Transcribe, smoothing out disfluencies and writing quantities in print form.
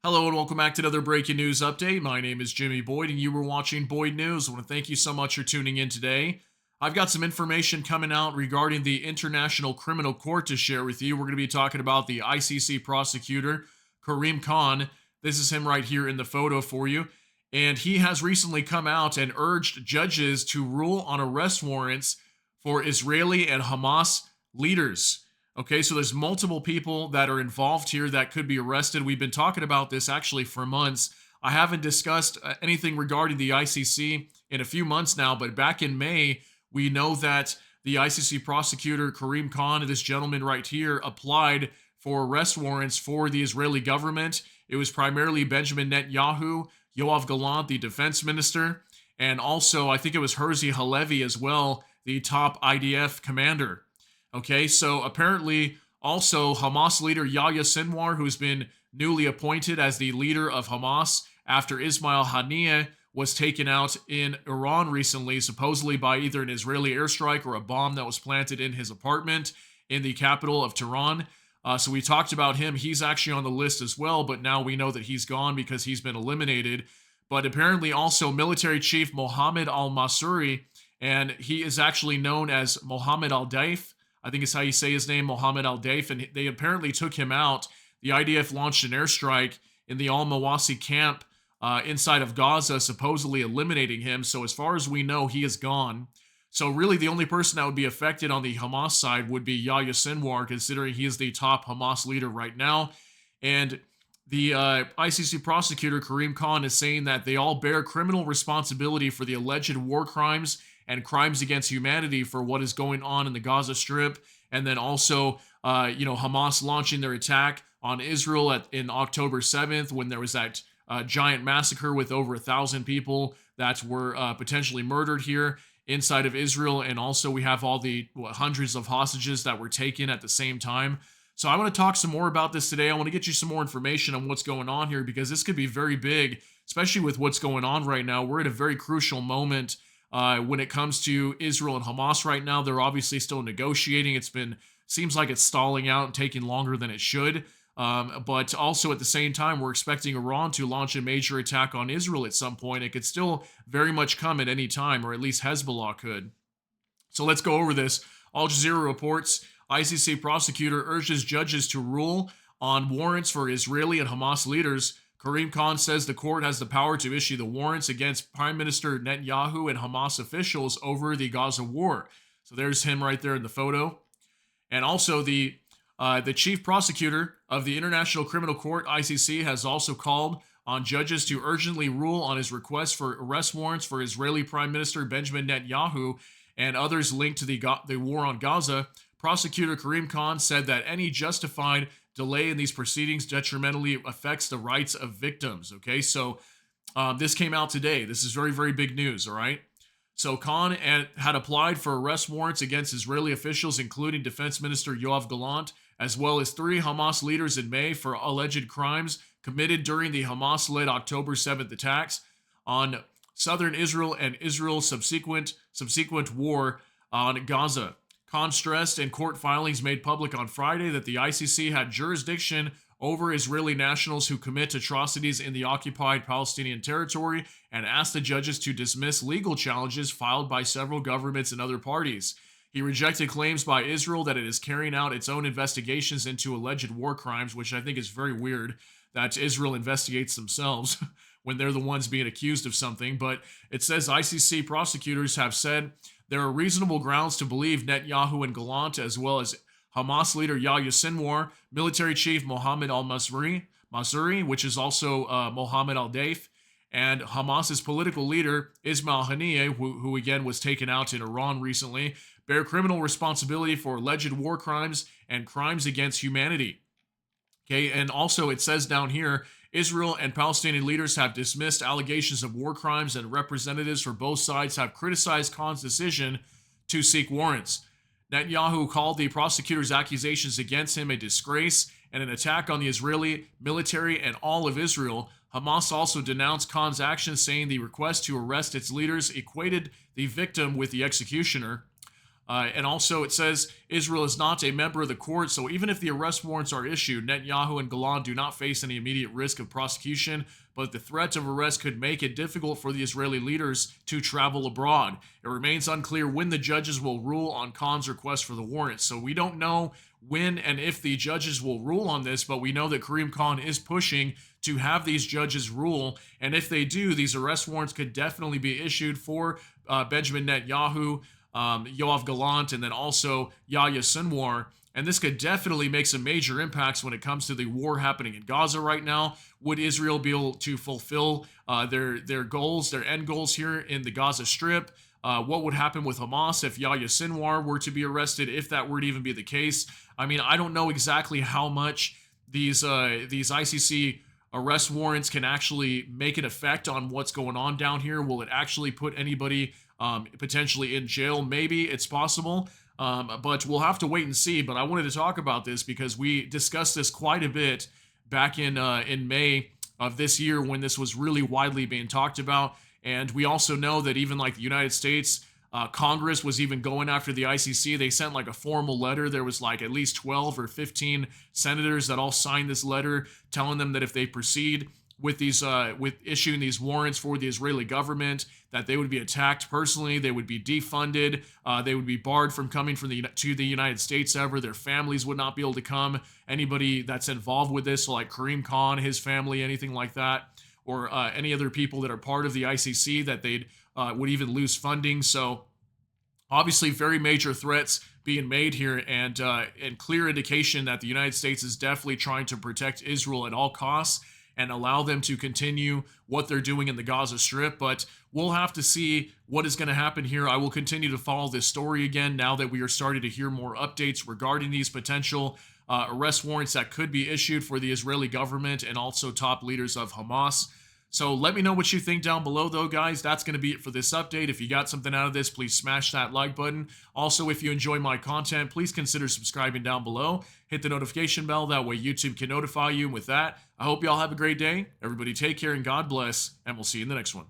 Hello and welcome back to another breaking news update. My name is Jimmy Boyd and you were watching Boyd News. I want to thank you so much for tuning in today. I've got some information coming out regarding the International Criminal Court to share with you. We're going to be talking about the ICC prosecutor, Karim Khan. This is him right here in the photo for you. And he has recently come out and urged judges to rule on arrest warrants for Israeli and Hamas leaders. Okay, so there's multiple people that are involved here that could be arrested. We've been talking about this actually for months. I haven't discussed anything regarding the ICC in a few months now, but back in May, we know that the ICC prosecutor, Karim Khan, this gentleman right here, applied for arrest warrants for the Israeli government. It was primarily Benjamin Netanyahu, Yoav Gallant, the defense minister, and also I think it was Herzi Halevi as well, the top IDF commander. Okay, so apparently also Hamas leader Yahya Sinwar, who's been newly appointed as the leader of Hamas after Ismail Haniyeh was taken out in Iran recently, supposedly by either an Israeli airstrike or a bomb that was planted in his apartment in the capital of Tehran. So we talked about him. He's actually on the list as well, but now we know that he's gone because he's been eliminated. But apparently also military chief Mohammed al-Masuri, and he is actually known as Mohammed al-Daif. I think it's how you say his name, Mohammed al-Daif, and they apparently took him out. The IDF launched an airstrike in the al-Mawasi camp inside of Gaza, supposedly eliminating him. So as far as we know, he is gone. So really the only person that would be affected on the Hamas side would be Yahya Sinwar, considering he is the top Hamas leader right now. And the ICC prosecutor, Karim Khan, is saying that they all bear criminal responsibility for the alleged war crimes and crimes against humanity for what is going on in the Gaza Strip. And then also, Hamas launching their attack on Israel in October 7th when there was that giant massacre with over 1,000 people that were potentially murdered here inside of Israel. And also we have all the hundreds of hostages that were taken at the same time. So I want to talk some more about this today. I want to get you some more information on what's going on here because this could be very big, especially with what's going on right now. We're at a very crucial moment when it comes to Israel and Hamas right now. They're obviously still negotiating. Seems like it's stalling out and taking longer than it should. But also at the same time, we're expecting Iran to launch a major attack on Israel at some point. It could still very much come at any time, or at least Hezbollah could. So let's go over this. Al Jazeera reports ICC prosecutor urges judges to rule on warrants for Israeli and Hamas leaders. Karim Khan says the court has the power to issue the warrants against Prime Minister Netanyahu and Hamas officials over the Gaza war. So there's him right there in the photo. And also the chief prosecutor of the International Criminal Court, ICC, has also called on judges to urgently rule on his request for arrest warrants for Israeli Prime Minister Benjamin Netanyahu and others linked to the war on Gaza. Prosecutor Karim Khan said that any justified delay in these proceedings detrimentally affects the rights of victims. Okay, so this came out today. This is very, very big news, all right? So Khan had applied for arrest warrants against Israeli officials, including Defense Minister Yoav Gallant, as well as 3 Hamas leaders in May for alleged crimes committed during the Hamas-led October 7th attacks on southern Israel and Israel's subsequent war on Gaza. Khan stressed in court filings made public on Friday that the ICC had jurisdiction over Israeli nationals who commit atrocities in the occupied Palestinian territory and asked the judges to dismiss legal challenges filed by several governments and other parties. He rejected claims by Israel that it is carrying out its own investigations into alleged war crimes, which I think is very weird that Israel investigates themselves when they're the ones being accused of something. But it says ICC prosecutors have said there are reasonable grounds to believe Netanyahu and Gallant, as well as Hamas leader Yahya Sinwar, military chief Mohammed al-Masuri, which is also Mohammed al-Daif, and Hamas's political leader Ismail Haniyeh, who again was taken out in Iran recently, bear criminal responsibility for alleged war crimes and crimes against humanity. Okay, and also it says down here, Israel and Palestinian leaders have dismissed allegations of war crimes, and representatives for both sides have criticized Khan's decision to seek warrants. Netanyahu called the prosecutor's accusations against him a disgrace and an attack on the Israeli military and all of Israel. Hamas also denounced Khan's actions, saying the request to arrest its leaders equated the victim with the executioner. And also, it says Israel is not a member of the court, so even if the arrest warrants are issued, Netanyahu and Gallant do not face any immediate risk of prosecution, but the threat of arrest could make it difficult for the Israeli leaders to travel abroad. It remains unclear when the judges will rule on Khan's request for the warrants, so we don't know when and if the judges will rule on this, but we know that Karim Khan is pushing to have these judges rule, and if they do, these arrest warrants could definitely be issued for Benjamin Netanyahu, Yoav Gallant, and then also Yahya Sinwar. And this could definitely make some major impacts when it comes to the war happening in Gaza right now. Would Israel be able to fulfill their goals, their end goals here in the Gaza Strip? What would happen with Hamas if Yahya Sinwar were to be arrested, if that were to even be the case? I mean, I don't know exactly how much these ICC arrest warrants can actually make an effect on what's going on down here. Will it actually put anybody potentially in jail? Maybe it's possible, but we'll have to wait and see. But I wanted to talk about this because we discussed this quite a bit back in May of this year when this was really widely being talked about. And we also know that even like the United States, Congress was even going after the ICC. They sent like a formal letter. There was like at least 12 or 15 senators that all signed this letter telling them that if they proceed with these with issuing these warrants for the Israeli government, that they would be attacked personally, they would be defunded, they would be barred from coming to the United States ever. Their families would not be able to come. Anybody that's involved with this, so like Karim Khan, his family, anything like that, or any other people that are part of the ICC, that they'd would even lose funding. So obviously, very major threats being made here, and clear indication that the United States is definitely trying to protect Israel at all costs and allow them to continue what they're doing in the Gaza Strip. But we'll have to see what is going to happen here. I will continue to follow this story again now that we are starting to hear more updates regarding these potential arrest warrants that could be issued for the Israeli government and also top leaders of Hamas. So let me know what you think down below, though, guys. That's going to be it for this update. If you got something out of this, please smash that like button. Also, if you enjoy my content, please consider subscribing down below. Hit the notification bell. That way YouTube can notify you. And with that, I hope you all have a great day. Everybody take care and God bless, and we'll see you in the next one.